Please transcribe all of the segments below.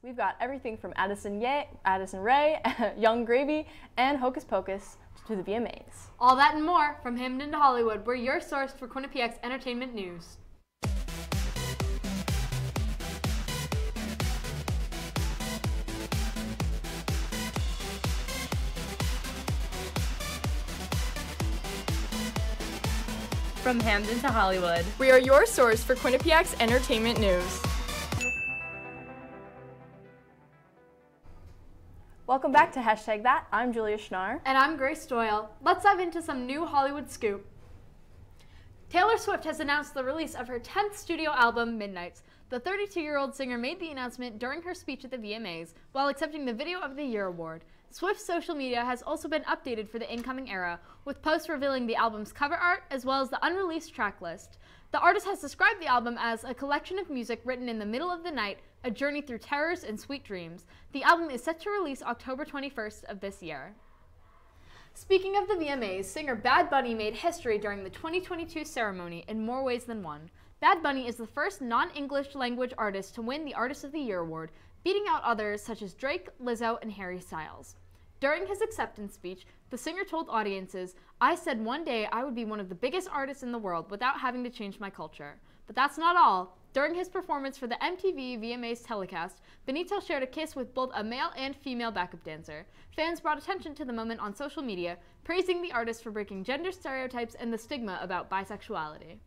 We've got everything from Addison Rae, Young Gravy, and Hocus Pocus to the VMAs. All that and more from Hamden to Hollywood. We're your source for Quinnipiac's entertainment news. From Hamden to Hollywood, we are your source for Quinnipiac's entertainment news. Welcome back to #That. I'm Julia Schnarr. And I'm Grace Doyle. Let's dive into some new Hollywood scoop. Taylor Swift has announced the release of her 10th studio album, Midnights. The 32-year-old singer made the announcement during her speech at the VMAs while accepting the Video of the Year award. Swift's social media has also been updated for the incoming era, with posts revealing the album's cover art as well as the unreleased track list. The artist has described the album as a collection of music written in the middle of the night, a journey through terrors and sweet dreams. The album is set to release October 21st of this year. Speaking of the VMAs, singer Bad Bunny made history during the 2022 ceremony in more ways than one. Bad Bunny is the first non-English language artist to win the Artist of the Year award, beating out others such as Drake, Lizzo, and Harry Styles. During his acceptance speech, the singer told audiences, "I said one day I would be one of the biggest artists in the world without having to change my culture." But that's not all. During his performance for the MTV VMAs telecast, Benito shared a kiss with both a male and female backup dancer. Fans brought attention to the moment on social media, praising the artist for breaking gender stereotypes and the stigma about bisexuality.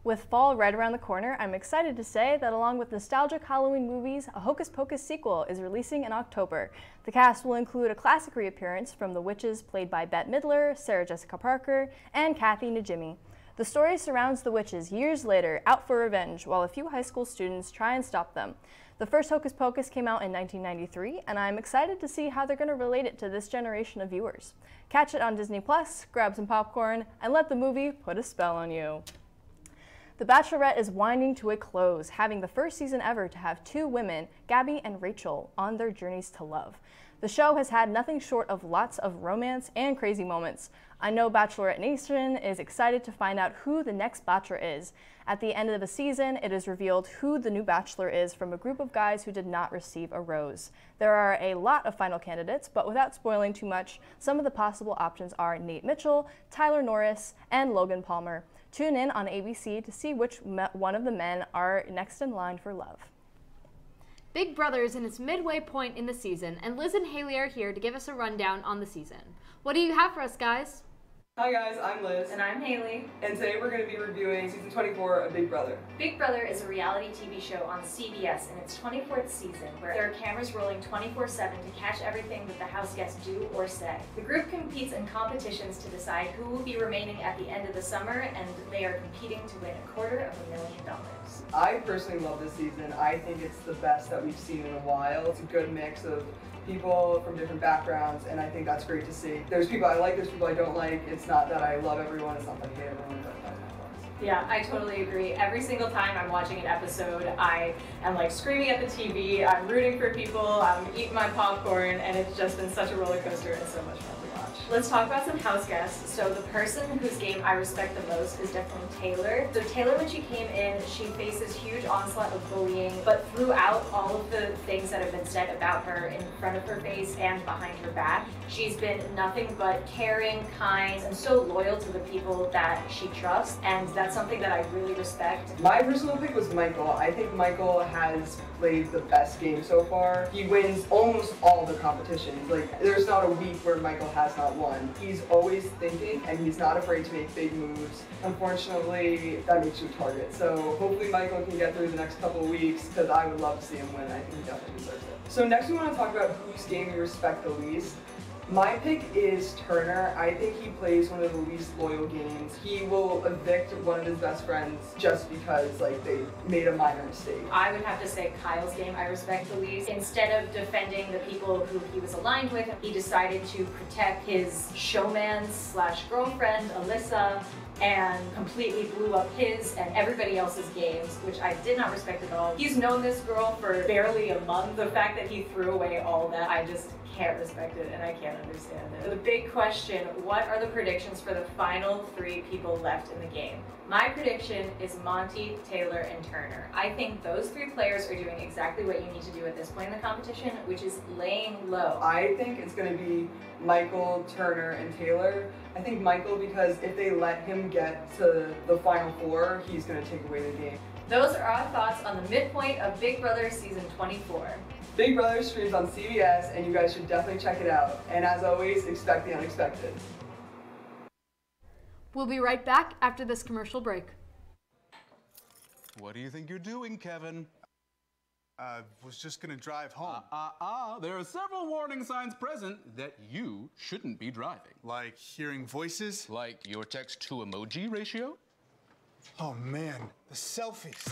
With fall right around the corner, I'm excited to say that along with nostalgic Halloween movies, a Hocus Pocus sequel is releasing in October. The cast will include a classic reappearance from the witches played by Bette Midler, Sarah Jessica Parker, and Kathy Najimy. The story surrounds the witches years later, out for revenge, while a few high school students try and stop them. The first Hocus Pocus came out in 1993, and I'm excited to see how they're going to relate it to this generation of viewers. Catch it on Disney+, grab some popcorn, and let the movie put a spell on you. The Bachelorette is winding to a close, having the first season ever to have two women, Gabby and Rachel, on their journeys to love. The show has had nothing short of lots of romance and crazy moments. I know Bachelorette Nation is excited to find out who the next Bachelor is. At the end of the season, it is revealed who the new Bachelor is from a group of guys who did not receive a rose. There are a lot of final candidates, but without spoiling too much, some of the possible options are Nate Mitchell, Tyler Norris, and Logan Palmer. Tune in on ABC to see which one of the men are next in line for love. Big Brother is in its midway point in the season, and Liz and Haley are here to give us a rundown on the season. What do you have for us, guys? Hi guys, I'm Liz. And I'm Haley. And today we're going to be reviewing season 24 of Big Brother. Big Brother is a reality TV show on CBS in its 24th season, where there are cameras rolling 24/7 to catch everything that the house guests do or say. The group competes in competitions to decide who will be remaining at the end of the summer, and they are competing to win $250,000. I personally love this season. I think it's the best that we've seen in a while. It's a good mix of people from different backgrounds, and I think that's great to see. There's people I like, there's people I don't like. It's not that I love everyone, it's not that I hate everyone, but that's my thoughts. Yeah, I totally agree. Every single time I'm watching an episode, I am like screaming at the TV, I'm rooting for people, I'm eating my popcorn, and it's just been such a roller coaster and so much fun to watch. Let's talk about some house guests. So the person whose game I respect the most is definitely Taylor. So Taylor, when she came in, she faced this huge onslaught of bullying, but throughout all of the things that have been said about her in front of her face and behind her back, she's been nothing but caring, kind, and so loyal to the people that she trusts, and that's something that I really respect. My personal pick was Michael. I think Michael has played the best game so far. He wins almost all the competitions. Like, there's not a week where Michael has not won. He's always thinking, and he's not afraid to make big moves. Unfortunately, that makes you a target. So hopefully Michael can get through the next couple of weeks, because I would love to see him win. I think he definitely deserves it. So next we want to talk about whose game we respect the least. My pick is Turner. I think he plays one of the least loyal games. He will evict one of his best friends just because they made a minor mistake. I would have to say Kyle's game I respect the least. Instead of defending the people who he was aligned with, he decided to protect his showman/girlfriend, Alyssa, and completely blew up his and everybody else's games, which I did not respect at all. He's known this girl for barely a month. The fact that he threw away all that, I just can't respect it and I can't understand it. The big question, what are the predictions for the final 3 people left in the game? My prediction is Monty, Taylor, and Turner. I think those 3 players are doing exactly what you need to do at this point in the competition, which is laying low. I think it's going to be Michael, Turner, and Taylor. I think Michael, because if they let him get to the final 4, he's going to take away the game. Those are our thoughts on the midpoint of Big Brother Season 24. Big Brother streams on CBS, and you guys should definitely check it out. And as always, expect the unexpected. We'll be right back after this commercial break. What do you think you're doing, Kevin? Was just gonna drive home. There are several warning signs present that you shouldn't be driving. Like hearing voices? Like your text-to-emoji ratio? Oh man, the selfies.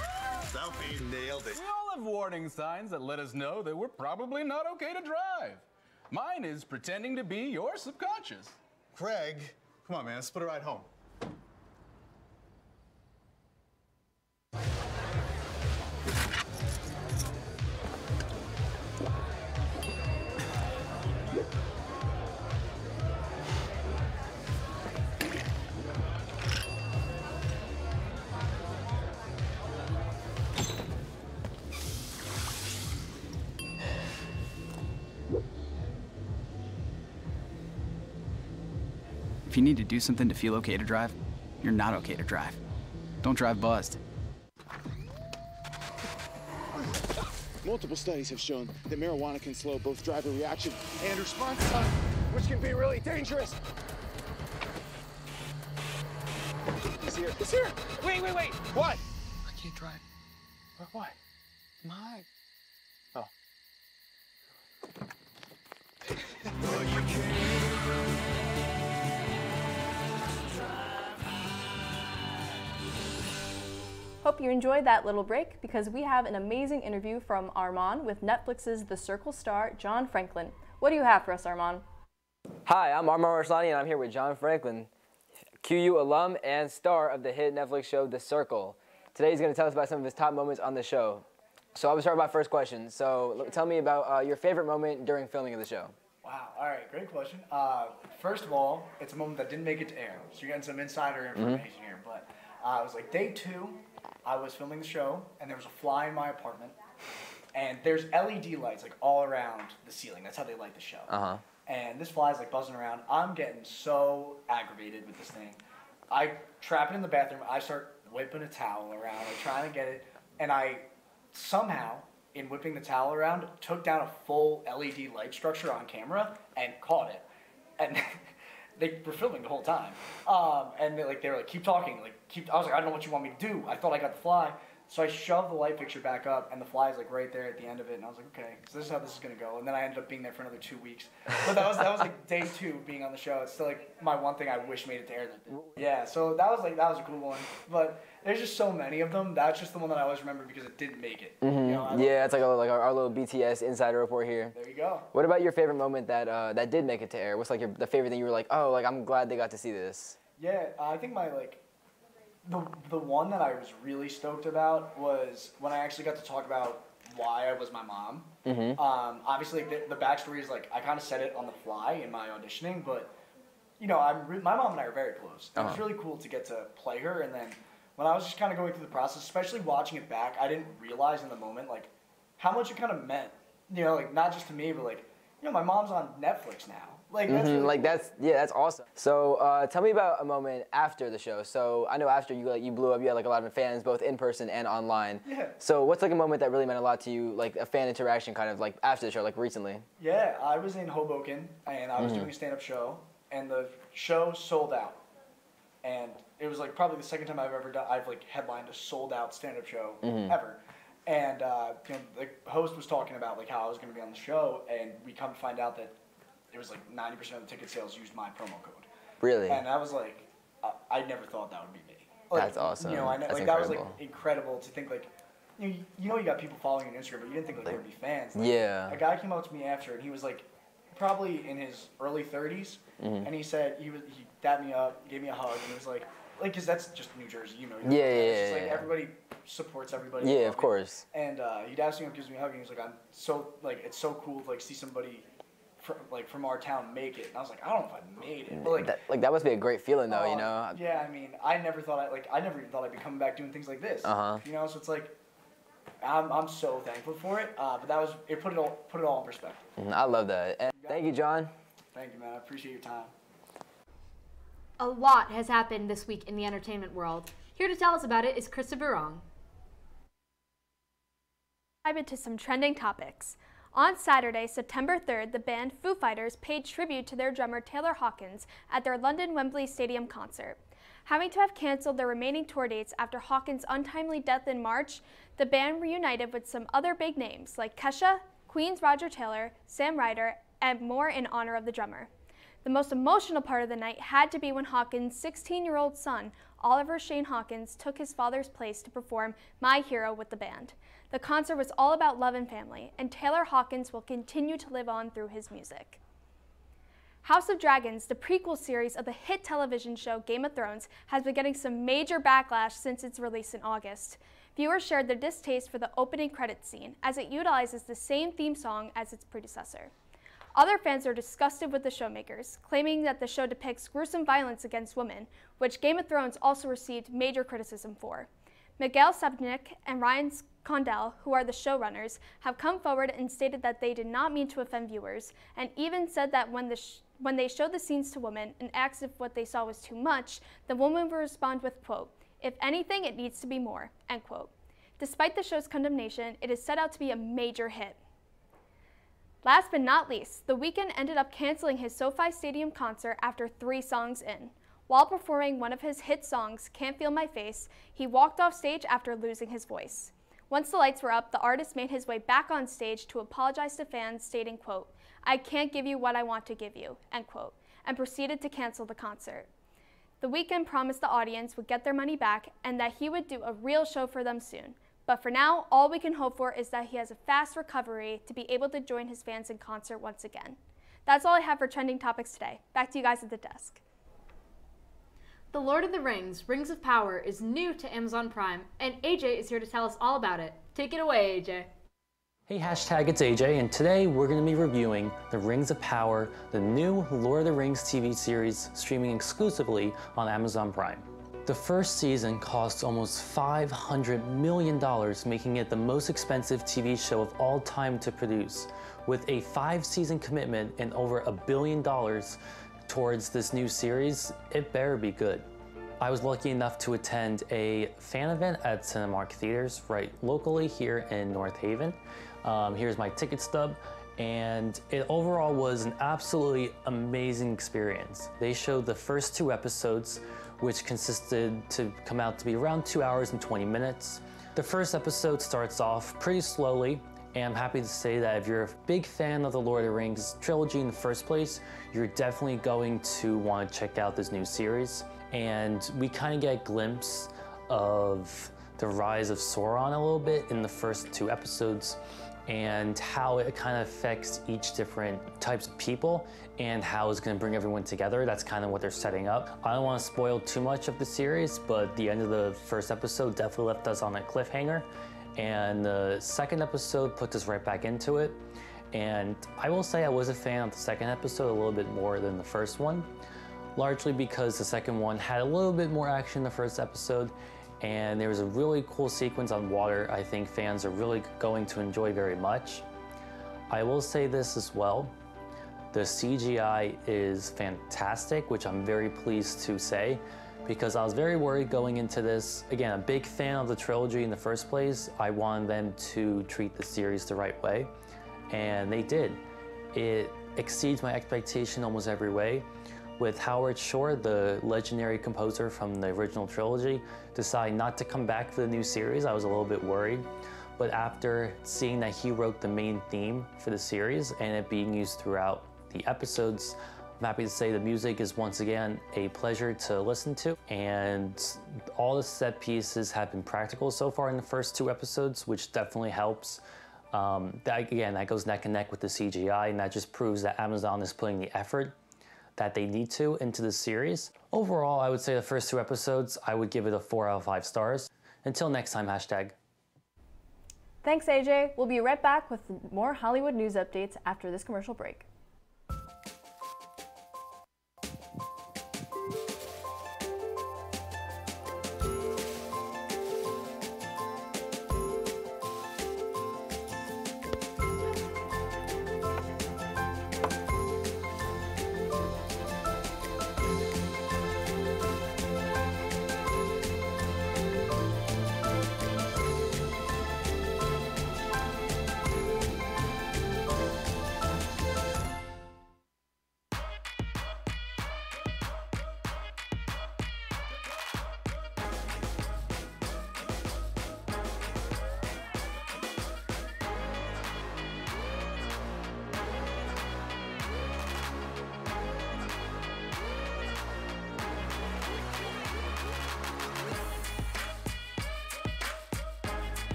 Selfie, nailed it. We all have warning signs that let us know that we're probably not okay to drive. Mine is pretending to be your subconscious. Craig, come on man, let's split a ride home. If you need to do something to feel okay to drive, you're not okay to drive. Don't drive buzzed. Multiple studies have shown that marijuana can slow both driver reaction and response time, which can be really dangerous. It's here. It's here. Wait. What? I can't drive. Why? My. Oh. Hope you enjoyed that little break because we have an amazing interview from Armand with Netflix's The Circle star, John Franklin. What do you have for us, Armand? Hi, I'm Armand Arslani and I'm here with John Franklin, QU alum and star of the hit Netflix show The Circle. Today he's going to tell us about some of his top moments on the show. So I will start with my first question. So tell me about your favorite moment during filming of the show. Wow, all right, great question. First of all, it's a moment that didn't make it to air. So you're getting some insider information here. But it was like day 2. I was filming the show, and there was a fly in my apartment, and there's LED lights like all around the ceiling. That's how they light the show. And this fly's like buzzing around. I'm getting so aggravated with this thing. I trap it in the bathroom. I start whipping a towel around, like trying to get it, and I somehow, in whipping the towel around, took down a full LED light structure on camera and caught it. And they were filming the whole time. And they were like, keep talking, I was like, I don't know what you want me to do. I thought I got the fly. So I shoved the light fixture back up, and the fly's like right there at the end of it, and I was like, okay, so this is how this is gonna go. And then I ended up being there for another 2 weeks. But that was like day 2 being on the show. It's still like my one thing I wish made it to air that day. Yeah, so that was a cool one. But there's just so many of them. That's just the one that I always remember because it didn't make it. You know, Yeah, it's like our little BTS insider report here. There you go. What about your favorite moment that did make it to air? What's like the favorite thing you were like, oh, like I'm glad they got to see this? Yeah, I think my the one that I was really stoked about was when I actually got to talk about why I was my mom. Obviously, the backstory is like I kind of said it on the fly in my auditioning, but you know, my mom and I are very close. It was really cool to get to play her, and then when I was just kind of going through the process, especially watching it back, I didn't realize in the moment like how much it kind of meant. You know, like not just to me, but like you know, my mom's on Netflix now. Like that's really cool. That's awesome. So tell me about a moment after the show. So I know after you blew up, you had like a lot of fans both in person and online. Yeah. So what's like a moment that really meant a lot to you, like a fan interaction kind of like after the show, like recently? Yeah, I was in Hoboken and I was doing a stand-up show, and the show sold out. And it was like probably the second time I've like headlined a sold-out stand-up show ever. And you know, the host was talking about like how I was going to be on the show, and we come to find out that it was like 90% of the ticket sales used my promo code. Really? And I was like, I never thought that would be me. Like, that's awesome. You know, That's like that was like incredible to think like, you know you got people following you on Instagram, but you didn't think like there would be fans. Like, yeah. A guy came up to me after, and he was like, probably in his early 30s, and he said he dapped me up, gave me a hug, and he was like, cause that's just New Jersey, you know. It's just like everybody supports everybody. Yeah, of course. And he daps me up, gives me a hug, and he's like, I'm so like it's so cool to like see somebody from our town make it. And I was like, I don't know if I made it. But that must be a great feeling though, you know? Yeah, I mean, I never even thought I'd be coming back doing things like this. You know, so it's like, I'm so thankful for it. But it put it all in perspective. I love that. And thank you, John. Thank you, man. I appreciate your time. A lot has happened this week in the entertainment world. Here to tell us about it is Christopher Wrong. Dive into some trending topics. On Saturday, September 3rd, the band Foo Fighters paid tribute to their drummer Taylor Hawkins at their London Wembley Stadium concert. Having to have canceled their remaining tour dates after Hawkins' untimely death in March, the band reunited with some other big names like Kesha, Queen's Roger Taylor, Sam Ryder, and more in honor of the drummer. The most emotional part of the night had to be when Hawkins' 16-year-old son, Oliver Shane Hawkins, took his father's place to perform My Hero with the band. The concert was all about love and family, and Taylor Hawkins will continue to live on through his music. House of Dragons, the prequel series of the hit television show Game of Thrones, has been getting some major backlash since its release in August. Viewers shared their distaste for the opening credits scene, as it utilizes the same theme song as its predecessor. Other fans are disgusted with the showmakers, claiming that the show depicts gruesome violence against women, which Game of Thrones also received major criticism for. Miguel Sapochnik and Ryan Condell, who are the showrunners, have come forward and stated that they did not mean to offend viewers, and even said that when they showed the scenes to women and asked if what they saw was too much, the woman would respond with, quote, "If anything, it needs to be more," end quote. Despite the show's condemnation, it is set out to be a major hit. Last but not least, The Weeknd ended up canceling his SoFi Stadium concert after 3 songs in. While performing one of his hit songs, Can't Feel My Face, he walked off stage after losing his voice. Once the lights were up, the artist made his way back on stage to apologize to fans, stating, quote, "I can't give you what I want to give you," end quote, and proceeded to cancel the concert. The Weeknd promised the audience would get their money back and that he would do a real show for them soon. But for now, all we can hope for is that he has a fast recovery to be able to join his fans in concert once again. That's all I have for trending topics today. Back to you guys at the desk. The Lord of the Rings, Rings of Power, is new to Amazon Prime, and AJ is here to tell us all about it. Take it away, AJ. Hey, hashtag, it's AJ, and today we're going to be reviewing The Rings of Power, the new Lord of the Rings TV series streaming exclusively on Amazon Prime. The first season cost almost $500 million, making it the most expensive TV show of all time to produce. With a 5-season commitment and over $1 billion towards this new series, it better be good. I was lucky enough to attend a fan event at Cinemark Theaters right locally here in North Haven. Here's my ticket stub, and it overall was an absolutely amazing experience. They showed the first 2 episodes, which consisted to come out to be around 2 hours and 20 minutes. The first episode starts off pretty slowly, and I'm happy to say that if you're a big fan of the Lord of the Rings trilogy in the first place, you're definitely going to want to check out this new series. And we kind of get a glimpse of the rise of Sauron a little bit in the first 2 episodes, and how it kind of affects each different types of people and how it's going to bring everyone together. That's kind of what they're setting up. I don't want to spoil too much of the series, but the end of the first episode definitely left us on a cliffhanger, and the second episode put us right back into it. And I will say I was a fan of the second episode a little bit more than the first one, largely because the second one had a little bit more action in the first episode, and there was a really cool sequence on water I think fans are really going to enjoy very much. I will say this as well, the CGI is fantastic, which I'm very pleased to say, because I was very worried going into this. Again, a big fan of the trilogy in the first place. I wanted them to treat the series the right way, and they did. It exceeds my expectation almost every way. With Howard Shore, the legendary composer from the original trilogy, deciding not to come back for the new series, I was a little bit worried. But after seeing that he wrote the main theme for the series and it being used throughout the episodes, I'm happy to say the music is once again a pleasure to listen to. And all the set pieces have been practical so far in the first 2 episodes, which definitely helps. That goes neck and neck with the CGI, and that just proves that Amazon is putting the effort that they need to into the series. Overall, I would say the first 2 episodes, I would give it a 4 out of 5 stars. Until next time, hashtag. Thanks, AJ. We'll be right back with more Hollywood news updates after this commercial break.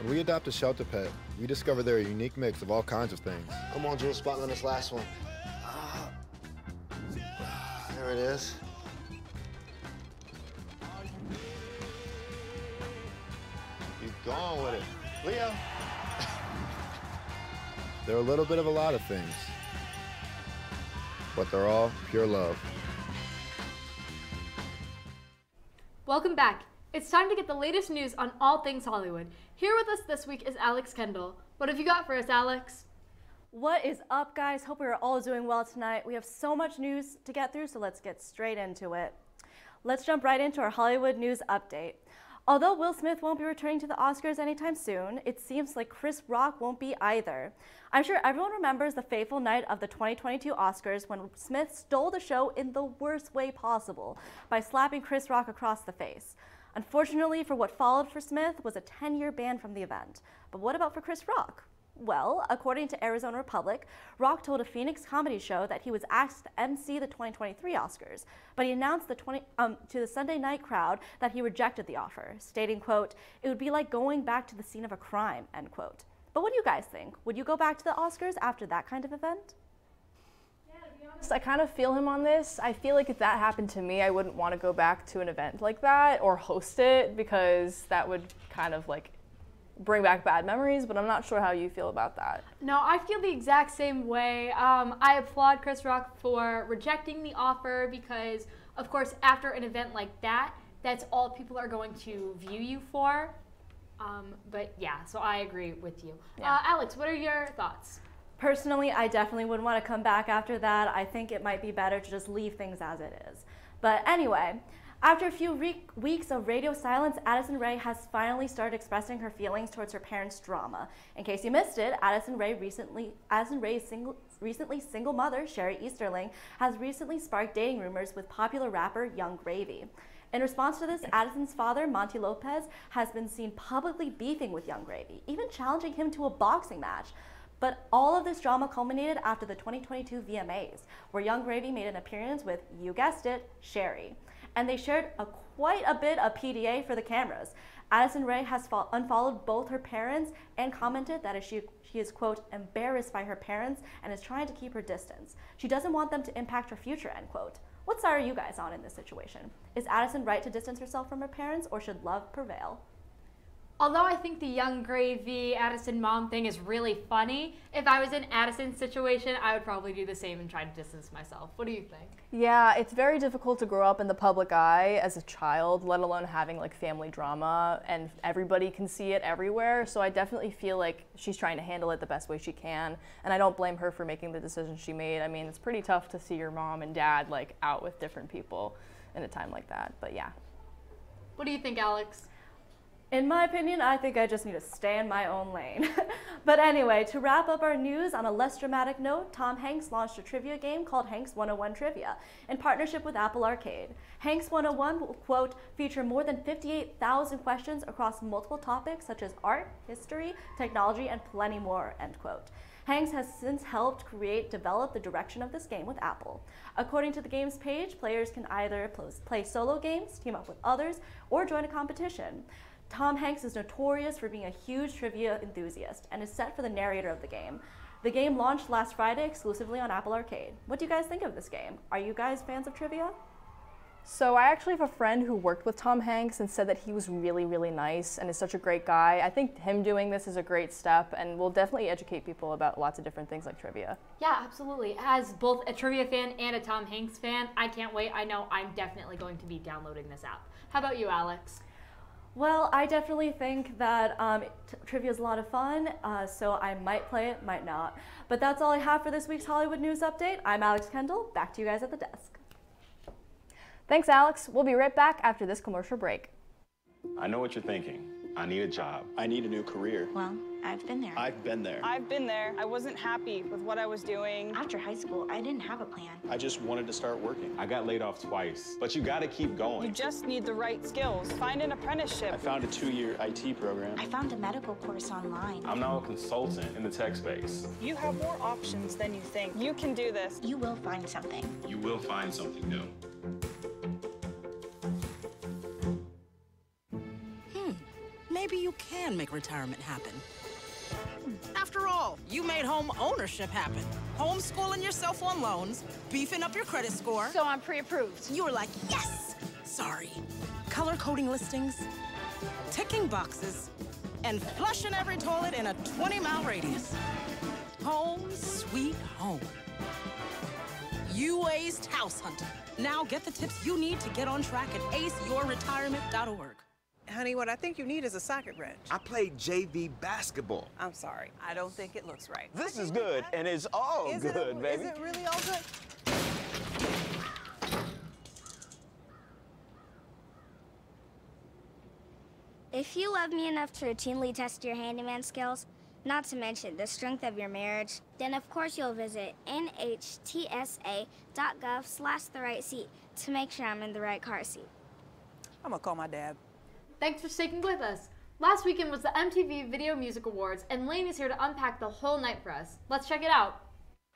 When we adopt a shelter pet, we discover they're a unique mix of all kinds of things. Come on, Jules, spot me on this last one. There it is. Keep going with it. Leo. They're a little bit of a lot of things, but they're all pure love. Welcome back. It's time to get the latest news on all things Hollywood. Here with us this week is Alex Kendall. What have you got for us, Alex? What is up, guys? Hope we're all doing well tonight. We have so much news to get through, so let's get straight into it. Let's jump right into our Hollywood news update. Although Will Smith won't be returning to the Oscars anytime soon, it seems like Chris Rock won't be either. I'm sure everyone remembers the fateful night of the 2022 Oscars when Smith stole the show in the worst way possible by slapping Chris Rock across the face. Unfortunately, for what followed for Smith was a 10-year ban from the event. But what about for Chris Rock? Well, according to Arizona Republic, Rock told a Phoenix comedy show that he was asked to MC the 2023 Oscars, but he announced to the Sunday night crowd that he rejected the offer, stating, quote, "It would be like going back to the scene of a crime," end quote. But what do you guys think? Would you go back to the Oscars after that kind of event? I kind of feel him on this. I feel like if that happened to me, I wouldn't want to go back to an event like that or host it because that would kind of like bring back bad memories, but I'm not sure how you feel about that. No, I feel the exact same way. I applaud Chris Rock for rejecting the offer because, of course, after an event like that, that's all people are going to view you for. But yeah, so I agree with you. Yeah. Alex, what are your thoughts? Personally, I definitely wouldn't want to come back after that. I think it might be better to just leave things as it is. But anyway, after a few weeks of radio silence, Addison Rae has finally started expressing her feelings towards her parents' drama. In case you missed it, Addison Rae's recently single mother, Sherry Easterling, has recently sparked dating rumors with popular rapper Young Gravy. In response to this, Addison's father, Monty Lopez, has been seen publicly beefing with Young Gravy, even challenging him to a boxing match. But all of this drama culminated after the 2022 VMAs, where Young Gravy made an appearance with, you guessed it, Sherry. And they shared quite a bit of PDA for the cameras. Addison Rae has unfollowed both her parents and commented that she is, quote, embarrassed by her parents and is trying to keep her distance. She doesn't want them to impact her future, end quote. What side are you guys on in this situation? Is Addison right to distance herself from her parents, or should love prevail? Although I think the Young Gravy Addison mom thing is really funny, if I was in Addison's situation, I would probably do the same and try to distance myself. What do you think? Yeah, it's very difficult to grow up in the public eye as a child, let alone having like family drama, and everybody can see it everywhere. So I definitely feel like she's trying to handle it the best way she can, and I don't blame her for making the decision she made. I mean, it's pretty tough to see your mom and dad like out with different people in a time like that, but yeah. What do you think, Alex? In my opinion, I think I just need to stay in my own lane. But anyway, to wrap up our news on a less dramatic note, Tom Hanks launched a trivia game called Hanks 101 Trivia in partnership with Apple Arcade. Hanks 101 will, quote, feature more than 58,000 questions across multiple topics such as art, history, technology, and plenty more, end quote. Hanks has since helped develop the direction of this game with Apple. According to the game's page, players can either play solo games, team up with others, or join a competition. Tom Hanks is notorious for being a huge trivia enthusiast and is set for the narrator of the game. The game launched last Friday exclusively on Apple Arcade. What do you guys think of this game? Are you guys fans of trivia? So I actually have a friend who worked with Tom Hanks and said that he was really, really nice and is such a great guy. I think him doing this is a great step and will definitely educate people about lots of different things like trivia. Yeah, absolutely. As both a trivia fan and a Tom Hanks fan, I can't wait. I know I'm definitely going to be downloading this app. How about you, Alex? Well, I definitely think that trivia is a lot of fun, so I might play it, might not. But that's all I have for this week's Hollywood News Update. I'm Alex Kendall. Back to you guys at the desk. Thanks, Alex. We'll be right back after this commercial break. I know what you're thinking. I need a job. I need a new career. Well, I've been there. I've been there. I've been there. I wasn't happy with what I was doing. After high school, I didn't have a plan. I just wanted to start working. I got laid off twice, but you gotta keep going. You just need the right skills. Find an apprenticeship. I found a 2-year IT program. I found a medical course online. I'm now a consultant in the tech space. You have more options than you think. You can do this. You will find something. You will find something new. maybe you can make retirement happen. After all, you made home ownership happen. Homeschooling yourself on loans, beefing up your credit score. So I'm pre-approved. You were like, yes! Sorry. Color coding listings, ticking boxes, and flushing every toilet in a 20-mile radius. Home sweet home. You aced house hunting. Now get the tips you need to get on track at aceyourretirement.org. Honey, what I think you need is a socket wrench. I played JV basketball. I'm sorry. I don't think it looks right. This is good, and it's all good, baby. Is it really all good? If you love me enough to routinely test your handyman skills, not to mention the strength of your marriage, then of course you'll visit nhtsa.gov/therightseat to make sure I'm in the right car seat. I'm gonna call my dad. Thanks for sticking with us. Last weekend was the MTV Video Music Awards, and Lane is here to unpack the whole night for us. Let's check it out.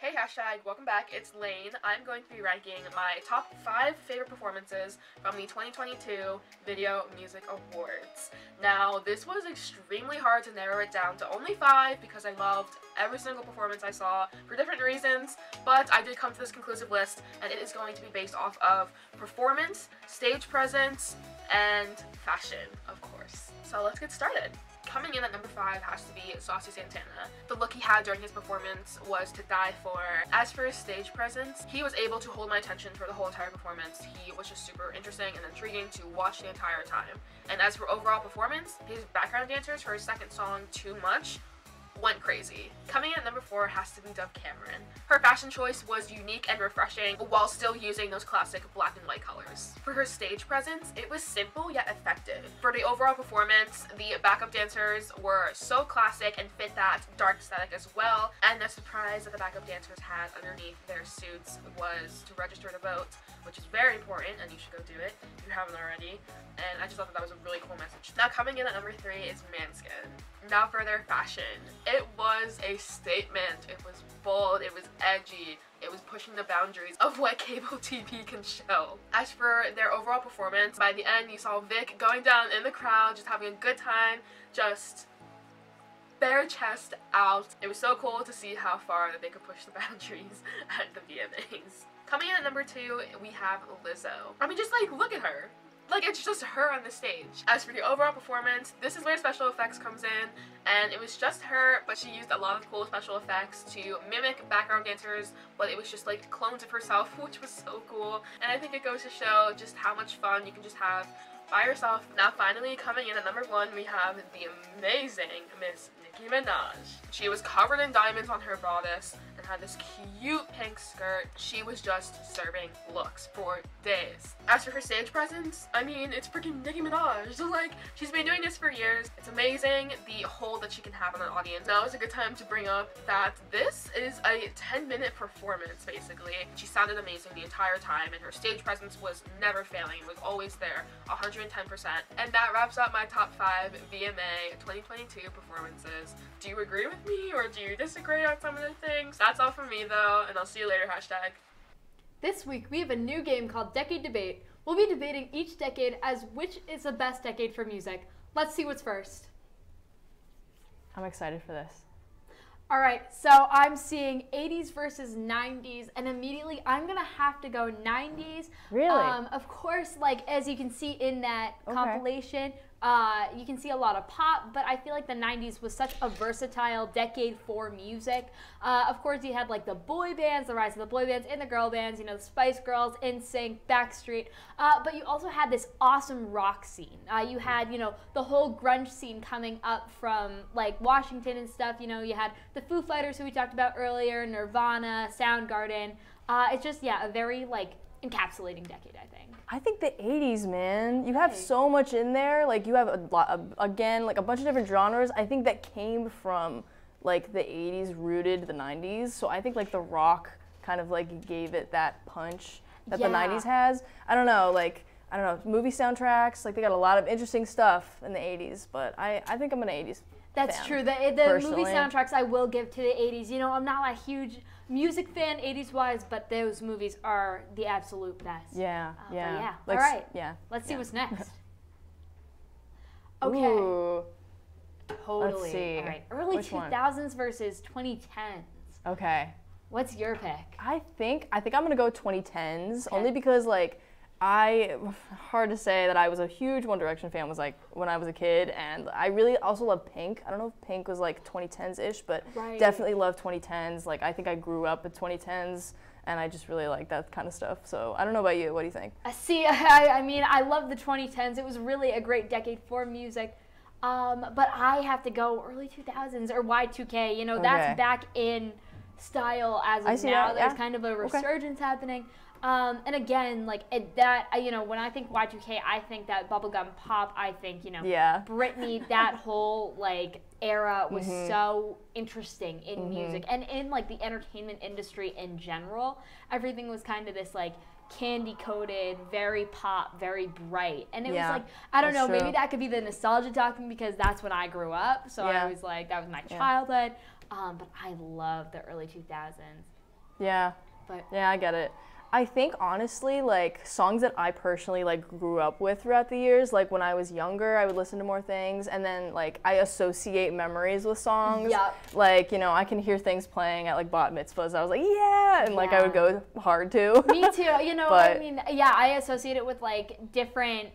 Hey hashtag, welcome back, it's Lane. I'm going to be ranking my top 5 favorite performances from the 2022 Video Music Awards. Now, this was extremely hard to narrow it down to only 5 because I loved every single performance I saw for different reasons, but I did come to this conclusive list, and it is going to be based off of performance, stage presence, and fashion, of course. So let's get started. Coming in at number 5 has to be Saucy Santana. The look he had during his performance was to die for. As for his stage presence, he was able to hold my attention for the whole entire performance. He was just super interesting and intriguing to watch the entire time. And as for overall performance, his background dancers for his second song, Too Much, went crazy. Coming in at number 4 has to be Dove Cameron. Her fashion choice was unique and refreshing while still using those classic black and white colors. For her stage presence, it was simple yet effective. For the overall performance, the backup dancers were so classic and fit that dark aesthetic as well, and the surprise that the backup dancers had underneath their suits was to register to vote, which is very important, and you should go do it if you haven't already, and I just thought that was a really cool message. Now coming in at number 3 is Manskin. Now for their fashion. It was a statement. It was bold, it was edgy, it was pushing the boundaries of what cable TV can show. As for their overall performance, by the end you saw Vic going down in the crowd, just having a good time, just bare chest out. It was so cool to see how far that they could push the boundaries at the VMAs. Coming in at number 2, we have Lizzo. I mean, just like, look at her. Like, it's just her on the stage. As for the overall performance, this is where special effects comes in, and it was just her, but she used a lot of cool special effects to mimic background dancers, but it was just like clones of herself, which was so cool. And I think it goes to show just how much fun you can just have by yourself. Now finally, coming in at number 1, we have the amazing Miss Nicki Minaj. She was covered in diamonds on her bodice and had this cute pink skirt. She was just serving looks for days. As for her stage presence, I mean, it's freaking Nicki Minaj. Like, she's been doing this for years. It's amazing the hold that she can have on an audience. Now is a good time to bring up that this is a 10-minute performance, basically. She sounded amazing the entire time, and her stage presence was never failing. It was always there, 110%. And that wraps up my top 5 VMA 2022 performances. Do you agree with me, or do you disagree on some of the things? That's all from me, though, and I'll see you later, hashtag. This week, we have a new game called Decade Debate. We'll be debating each decade as which is the best decade for music. Let's see what's first. I'm excited for this. All right, so I'm seeing 80s versus 90s, and immediately I'm gonna have to go 90s. Really? Of course, like as you can see in that compilation, you can see a lot of pop, but I feel like the 90s was such a versatile decade for music. Of course, you had like the boy bands, the rise of the boy bands and the girl bands, you know, the Spice Girls, NSYNC, Backstreet, but you also had this awesome rock scene. You had, you know, the whole grunge scene coming up from like Washington and stuff. You know, you had the Foo Fighters, who we talked about earlier, Nirvana, Soundgarden. It's just, yeah, a very like encapsulating decade, I think. I think the 80s, man. You have so much in there. Like, you have a lot, again, like a bunch of different genres. I think that came from like the 80s rooted the 90s. So I think like the rock kind of like gave it that punch that the 90s has. I don't know, movie soundtracks, like they got a lot of interesting stuff in the 80s, but I think I'm an 80s That's fan, true. The movie soundtracks I will give to the 80s. You know, I'm not a huge music fan 80s wise, but those movies are the absolute best. Yeah, yeah. All right. Yeah. Let's see what's next. Okay. Ooh. Totally. Let's see. All right. Early Which one? 2000s versus 2010s. Okay. What's your pick? I think I'm gonna go 2010s, only because like hard to say that I was a huge One Direction fan was like when I was a kid, and I really also love Pink. I don't know if Pink was like 2010s-ish, but definitely love 2010s. Like I think I grew up with 2010s, and I just really like that kind of stuff. So I don't know about you. What do you think? See, I mean, I love the 2010s. It was really a great decade for music. But I have to go early 2000s or Y2K. You know, that's back in style as of now. There's kind of a resurgence happening. And again, like you know, when I think Y2K, I think that bubblegum pop. I think, you know, Britney, that whole like era was so interesting in music and in like the entertainment industry in general. Everything was kind of this like candy coated, very pop, very bright, and it was like, I don't know, maybe that could be the nostalgia talking because that's when I grew up. So I was like, that was my childhood. But I love the early 2000s. Yeah. But yeah, I get it. I think honestly, like songs that I personally like grew up with throughout the years, like when I was younger, I would listen to more things, and then like I associate memories with songs. Yep. Like, you know, I can hear things playing at like bat mitzvahs. I was like, yeah, and like I would go hard too. Me too. You know, I mean, yeah, I associate it with like different,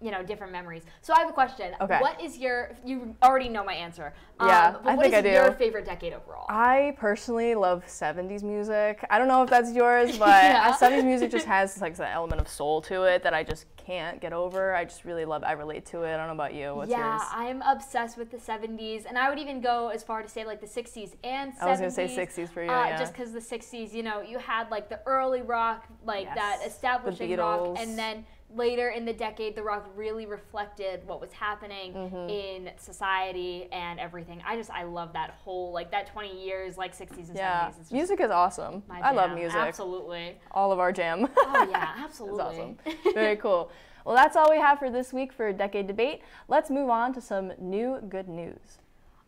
you know, different memories. So I have a question. Okay. What is you already know my answer. Yeah, but what is your favorite decade overall? I personally love 70s music. I don't know if that's yours, but 70s music just has like that element of soul to it that I just can't get over. I just really love, I relate to it. I don't know about you. What's yours? Yeah, I'm obsessed with the 70s, and I would even go as far to say like the 60s and 70s. I was going to say 60s for you, Just because the 60s, you know, you had like the early rock, like that establishing rock, and then later in the decade, the rock really reflected what was happening in society and everything. I love that whole, like that 20 years, like 60s and 70s. It's music is awesome. I love music. Absolutely. All of our jam. Oh yeah, absolutely. It's awesome. Very cool. Well, that's all we have for this week for Decade Debate. Let's move on to some new good news.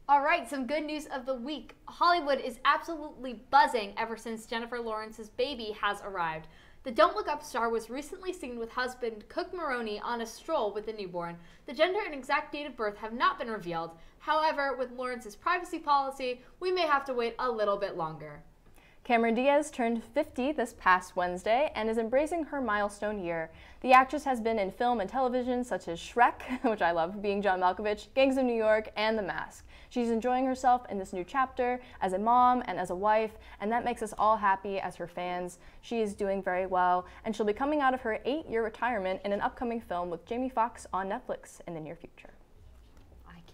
All right, some good news of the week. Hollywood is absolutely buzzing ever since Jennifer Lawrence's baby has arrived. The Don't Look Up star was recently seen with husband Cook Maroney on a stroll with the newborn. The gender and exact date of birth have not been revealed. However, with Lawrence's privacy policy, we may have to wait a little bit longer. Cameron Diaz turned 50 this past Wednesday and is embracing her milestone year. The actress has been in film and television such as Shrek, which I love, Being John Malkovich, Gangs of New York, and The Mask. She's enjoying herself in this new chapter as a mom and as a wife, and that makes us all happy as her fans. She is doing very well, and she'll be coming out of her 8-year retirement in an upcoming film with Jamie Foxx on Netflix in the near future.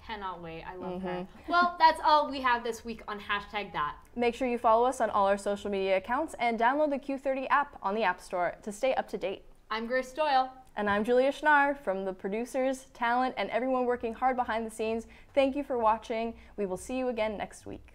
Cannot wait. I love her. Well, that's all we have this week on #that. Make sure you follow us on all our social media accounts and download the Q30 app on the App Store to stay up to date. I'm Grace Doyle. And I'm Julia Schnarr. From the producers, talent, and everyone working hard behind the scenes, thank you for watching. We will see you again next week.